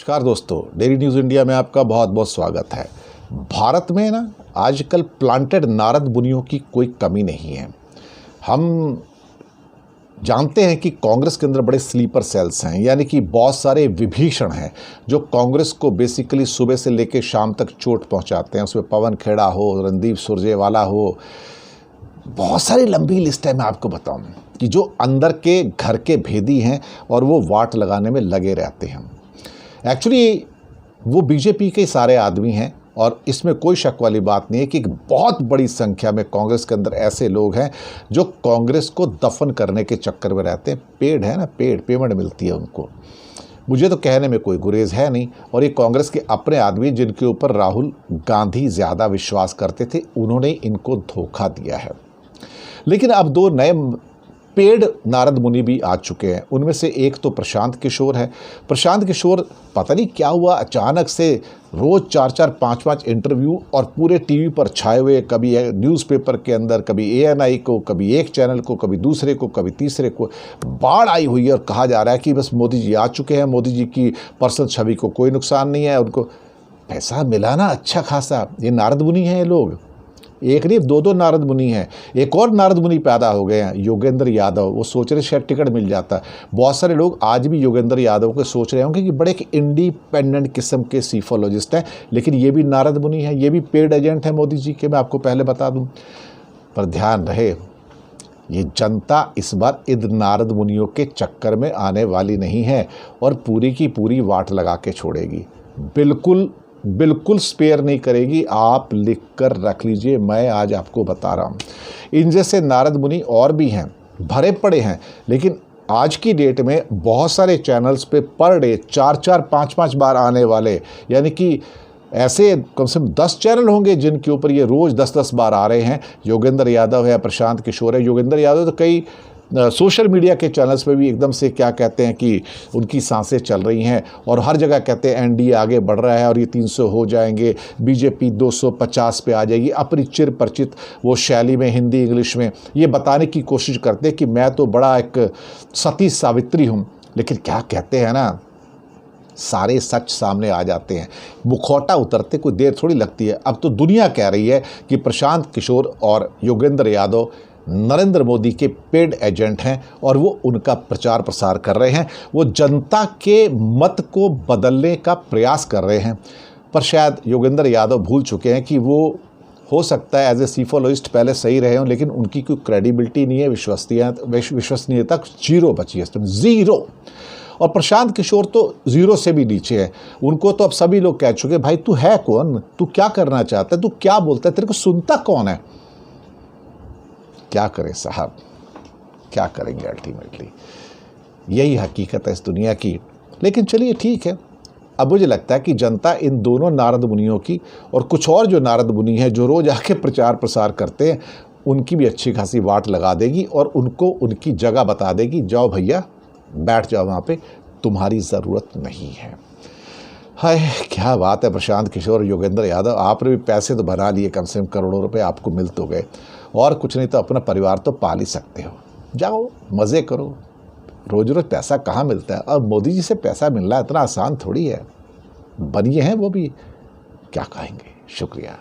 नमस्कार दोस्तों, daily news India में आपका बहुत बहुत स्वागत है। भारत में ना आजकल प्लांटेड नारद मुनियों की कोई कमी नहीं है। हम जानते हैं कि कांग्रेस के अंदर बड़े स्लीपर सेल्स हैं, यानी कि बहुत सारे विभीषण हैं जो कांग्रेस को बेसिकली सुबह से लेकर शाम तक चोट पहुंचाते हैं। उसमें पवन खेड़ा हो, रणदीप सुरजेवाला हो, बहुत सारी लंबी लिस्ट है। मैं आपको बताऊं कि जो अंदर के घर के भेदी हैं और वो वाट लगाने में लगे रहते हैं। एक्चुअली वो बीजेपी के सारे आदमी हैं और इसमें कोई शक वाली बात नहीं है कि एक बहुत बड़ी संख्या में कांग्रेस के अंदर ऐसे लोग हैं जो कांग्रेस को दफन करने के चक्कर में रहते हैं। पेड है ना, पेमेंट मिलती है उनको। मुझे तो कहने में कोई गुरेज है नहीं। और ये कांग्रेस के अपने आदमी जिनके ऊपर राहुल गांधी ज़्यादा विश्वास करते थे, उन्होंने इनको धोखा दिया है। लेकिन अब दो नए पेड नारद मुनि भी आ चुके हैं। उनमें से एक तो प्रशांत किशोर है। प्रशांत किशोर पता नहीं क्या हुआ, अचानक से रोज़ 4-4, 5-5 इंटरव्यू और पूरे टीवी पर छाए हुए, कभी न्यूज़पेपर के अंदर, कभी ANI को, कभी एक चैनल को, कभी दूसरे को, कभी तीसरे को बाढ़ आई हुई है। और कहा जा रहा है कि बस मोदी जी आ चुके हैं, मोदी जी की पर्सनल छवि को कोई नुकसान नहीं है, उनको पैसा मिला ना अच्छा खासा। ये नारद मुनि हैं ये लोग, एक नहीं दो नारद मुनि हैं। एक और नारद मुनि पैदा हो गए हैं, योगेंद्र यादव। वो सोच रहे शायद टिकट मिल जाता। बहुत सारे लोग आज भी योगेंद्र यादव को सोच रहे होंगे कि बड़े एक इंडिपेंडेंट किस्म के सीफोलॉजिस्ट हैं, लेकिन ये भी नारद मुनि हैं, ये भी पेड एजेंट हैं मोदी जी के। मैं आपको पहले बता दूं, पर ध्यान रहे, ये जनता इस बार इन नारद मुनियों के चक्कर में आने वाली नहीं है और पूरी की पूरी वाट लगा के छोड़ेगी। बिल्कुल स्पेयर नहीं करेगी। आप लिख कर रख लीजिए, मैं आज आपको बता रहा हूँ। इन जैसे नारद मुनि और भी हैं, भरे पड़े हैं। लेकिन आज की डेट में बहुत सारे चैनल्स पे पर डे 4-4, 5-5 बार आने वाले, यानी कि ऐसे कम से कम 10 चैनल होंगे जिनके ऊपर ये रोज़ 10-10 बार आ रहे हैं। योगेंद्र यादव है, प्रशांत किशोर है। योगेंद्र यादव तो कई सोशल मीडिया के चैनल्स पे भी एकदम से क्या कहते हैं कि उनकी सांसें चल रही हैं और हर जगह कहते हैं NDA आगे बढ़ रहा है और ये 300 हो जाएंगे, बीजेपी 250 पे आ जाएगी। अपनी चिर परिचित वो शैली में, हिंदी इंग्लिश में ये बताने की कोशिश करते हैं कि मैं तो बड़ा एक सती सावित्री हूँ। लेकिन क्या कहते हैं ना, सारे सच सामने आ जाते हैं। मुखौटा उतरते कोई देर थोड़ी लगती है। अब तो दुनिया कह रही है कि प्रशांत किशोर और योगेंद्र यादव नरेंद्र मोदी के पेड एजेंट हैं और वो उनका प्रचार प्रसार कर रहे हैं। वो जनता के मत को बदलने का प्रयास कर रहे हैं। पर शायद योगेंद्र यादव भूल चुके हैं कि वो हो सकता है एज ए सीफोलॉजिस्ट पहले सही रहे हों, लेकिन उनकी कोई क्रेडिबिलिटी नहीं है, विश्वसनीयता जीरो बची है, ज़ीरो। और प्रशांत किशोर तो ज़ीरो से भी नीचे है। उनको तो अब सभी लोग कह चुके, भाई तू है कौन, तू क्या करना चाहता है, तू क्या बोलता है, तेरे को सुनता कौन है। क्या करें साहब, क्या करेंगे। अल्टीमेटली यही हकीकत है इस दुनिया की। लेकिन चलिए ठीक है, अब मुझे लगता है कि जनता इन दोनों नारद मुनियों की और कुछ और जो नारद मुनि हैं जो रोज़ आके प्रचार प्रसार करते हैं, उनकी भी अच्छी खासी वाट लगा देगी और उनको उनकी जगह बता देगी, जाओ भैया बैठ जाओ वहाँ पे, तुम्हारी ज़रूरत नहीं है। हाय क्या बात है। प्रशांत किशोर और योगेंद्र यादव, आपने भी पैसे तो बना लिए, कम से कम करोड़ों रुपए आपको मिल तो गए, और कुछ नहीं तो अपना परिवार तो पाल ही सकते हो। जाओ मज़े करो। रोज़ रोज़ पैसा कहाँ मिलता है, और मोदी जी से पैसा मिलना इतना आसान थोड़ी है। बनिए हैं वो भी, क्या कहेंगे। शुक्रिया।